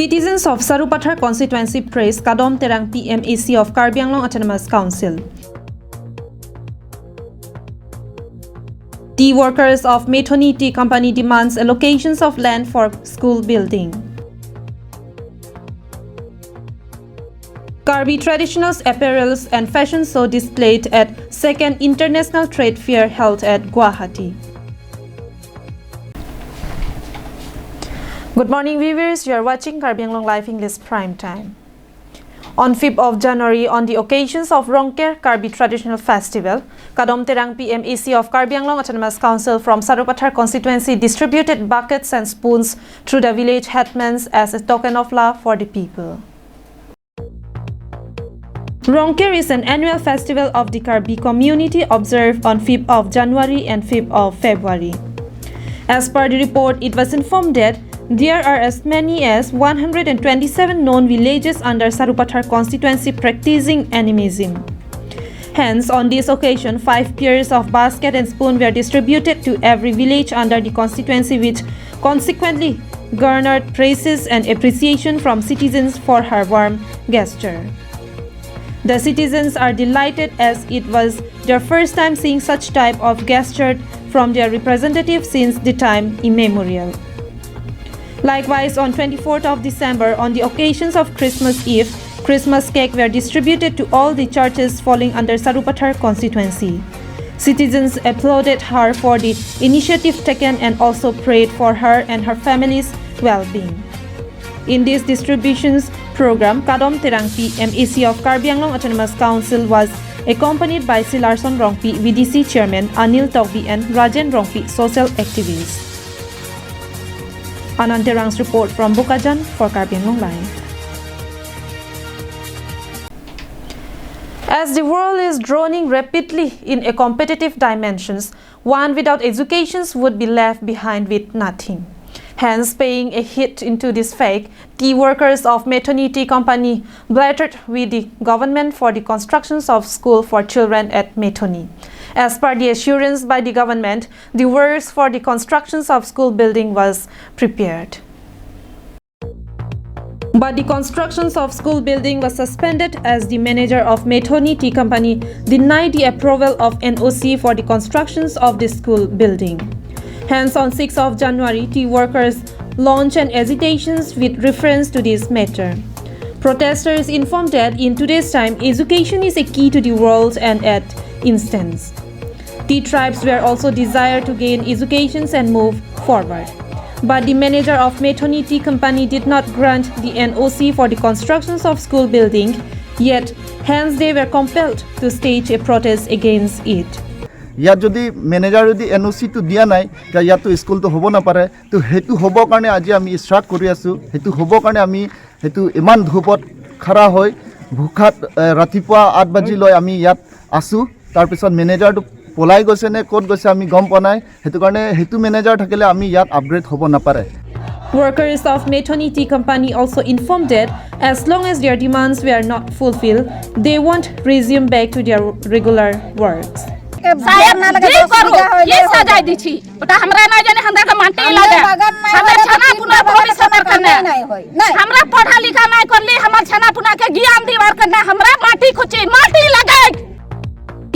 Citizens of Sarupathar Constituency praise Kadom Terang PMAC of Karbi Anglong Autonomous Council. Tea workers of Methoni Tea Company demands allocations of land for school building. Karbi traditional apparels and fashion show displayed at 2nd International Trade Fair held at Guwahati. Good morning viewers, you are watching Karbi Anglong Live English Prime Time. On 5th of January, on the occasions of Rongker Karbi Traditional Festival, Kadom Terang PMAC of Karbi Anglong Autonomous Council from Sarupathar Constituency distributed buckets and spoons through the village headmans as a token of love for the people. Rongker is an annual festival of the Karbi community observed on 5th of January and 5th of February. As per the report, it was informed that there are as many as 127 known villages under Sarupathar constituency practicing animism. Hence, on this occasion, 5 pairs of basket and spoon were distributed to every village under the constituency, which consequently garnered praises and appreciation from citizens for her warm gesture. The citizens are delighted as it was their first time seeing such type of gesture from their representatives since the time immemorial. Likewise, on 24th of December, on the occasions of Christmas Eve, Christmas cake were distributed to all the churches falling under Sarupathar constituency. Citizens applauded her for the initiative taken and also prayed for her and her family's well-being. In this distributions program, Kadom Terang PMAC of Karbi Anglong Autonomous Council was accompanied by Silarson Rongpi, VDC Chairman Anil Togbi and Rajan Rongpi, social activists. Anand Terang's report from Bukajan for Karbi Anglong Live. As the world is droning rapidly in a competitive dimensions, one without education would be left behind with nothing. Hence, paying a hit into this fact, tea workers of Methoni Tea Company blattered with the government for the constructions of school for children at Methoni. As per the assurance by the government, the works for the constructions of school building was prepared. But the constructions of school building was suspended as the manager of Methoni Tea Company denied the approval of NOC for the constructions of the school building. Hence, on 6th of January, tea workers launched an agitation with reference to this matter. Protesters informed that in today's time, education is a key to the world and at instance. Tea tribes were also desired to gain education and move forward. But the manager of Methoni Tea Company did not grant the NOC for the constructions of school building, yet hence they were compelled to stage a protest against it. ইয়াত যদি manager যদি এনঅ'চিটো দিয়া নাই তেতিয়া ইয়াতো স্কুলটো হ'ব নাপাৰে তো সেইটো হ'বৰ কাৰণে আজি আমি ষ্টাৰ্ট কৰি আছোঁ সেইটো হ'বৰ কাৰণে আমি সেইটো ইমান ধূপত খাৰা হৈ ভোকাত ৰাতিপুৱা 8 বাজি লৈ আমি ইয়াত আছোঁ তাৰপিছত মেনেজাৰটো পলাই গৈছে নে ক'ত গৈছে আমি গম পোৱা নাই সেইটো কাৰণে সেইটো মেনেজাৰ থাকিলে আমি ইয়াত আপগ্ৰেড হ'ব নাপাৰে Workers of Methoni Tea Company also informed that as long as their demands were not fulfilled, they won't resume back to their regular works. साहब जी करू ये सजाय दी छी ओटा हमरा ना जाने हमरा के माटी लागे हमरा छना पुना भविष्य में करना हमरा पढ़ा लिखा नहीं करली हमर छना पुना के ज्ञान दीवार करना हमरा माटी खुची माटी लागे.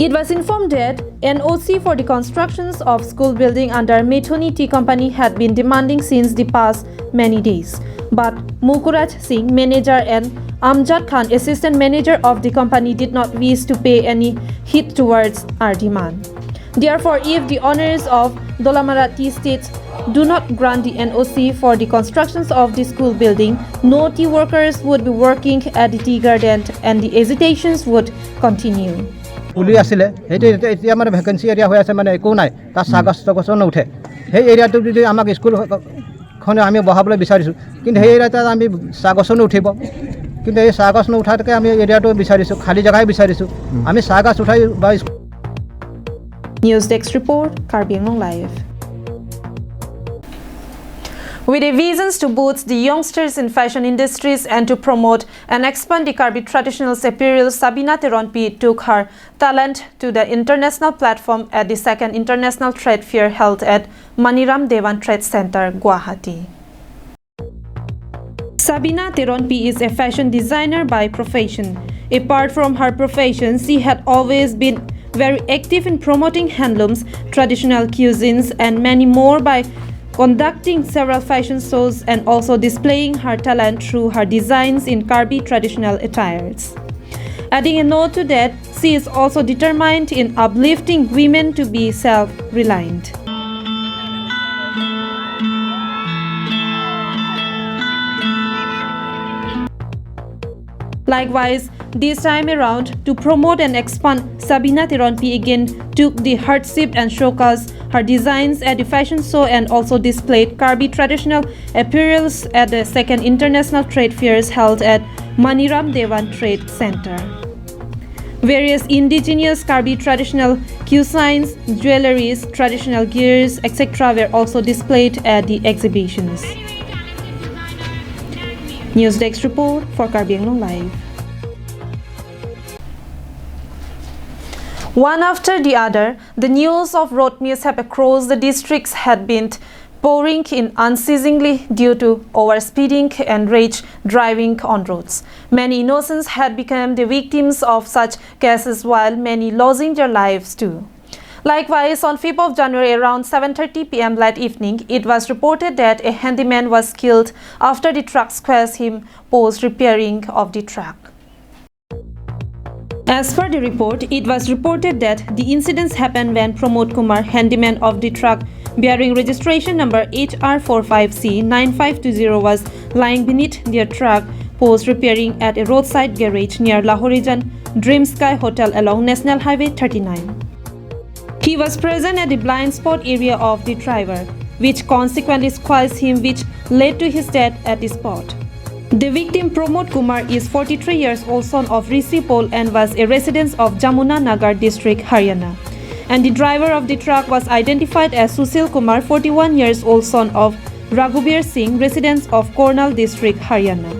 It was informed that NOC for the constructions of school building under Methoni Tea Company had been demanding since the past many days. But Mukuraj Singh, manager, and Amjad Khan, assistant manager of the company, did not wish to pay any heed towards our demand. Therefore, if the owners of Dolamara Tea Estates do not grant the NOC for the constructions of the school building, no tea workers would be working at the tea garden and the agitations would continue. পুলি আছিলে সেইটো এতিয়া মানে vacancy area হৈ আছে মানে একো নাই তাৰ সাগছ গছ নুঠে সেই এৰিয়াটো যদি আমাক স্কুলখনে আমি বহাবলৈ বিচাৰিছোঁ কিন্তু সেই এৰিয়াত আমি সাগছ নুঠিব কিন্তু এই সাগছ নুঠাতকৈ আমি এৰিয়াটো বিচাৰিছোঁ খালী জেগাই বিচাৰিছোঁ আমি সাগছ উঠাই বা News Desk Report, Karbi Anglong Live. With a vision to boost the youngsters in fashion industries and to promote and expand the Karbi traditional apparel, Sabina Teronpi took her talent to the international platform at the 2nd International Trade Fair held at Maniram Devan Trade Center, Guwahati. Sabina Teronpi is a fashion designer by profession. Apart from her profession, she had always been very active in promoting handlooms, traditional cuisines, and many more by conducting several fashion shows and also displaying her talent through her designs in Karbi traditional attires. Adding a note to that, she is also determined in uplifting women to be self-reliant. Likewise, this time around, to promote and expand, Sabina Teronpi again took the hardship and showcased her designs at the fashion show and also displayed Karbi traditional apparels at the second international trade fairs held at Maniram Devan Trade Center. Various indigenous Karbi traditional cuisines, jewelries, traditional gears, etc. were also displayed at the exhibitions. News Desk report for KAL Live. One after the other, the news of road mishap across the districts had been pouring in unceasingly due to overspeeding and rage driving on roads. Many innocents had become the victims of such cases, while many losing their lives too. Likewise, on 5th of January around 7:30 p.m. late evening, it was reported that a handyman was killed after the truck squashed him post repairing of the truck. As per the report, it was reported that the incidents happened when Pramod Kumar, handyman of the truck bearing registration number HR45C9520, was lying beneath their truck post repairing at a roadside garage near Lahorijan Dream Sky Hotel along National Highway 39. He was present at the blind spot area of the driver, which consequently squashed him, which led to his death at the spot. The victim, Pramod Kumar, is 43 years old, son of Rishi Pol, and was a resident of Jamuna Nagar district, Haryana. And the driver of the truck was identified as Sushil Kumar, 41 years old, son of Raghubir Singh, resident of Karnal district, Haryana.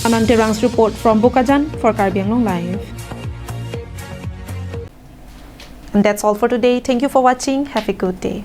Ananterang's report from Bokajan for KAL Live. And that's all for today. Thank you for watching. Have a good day.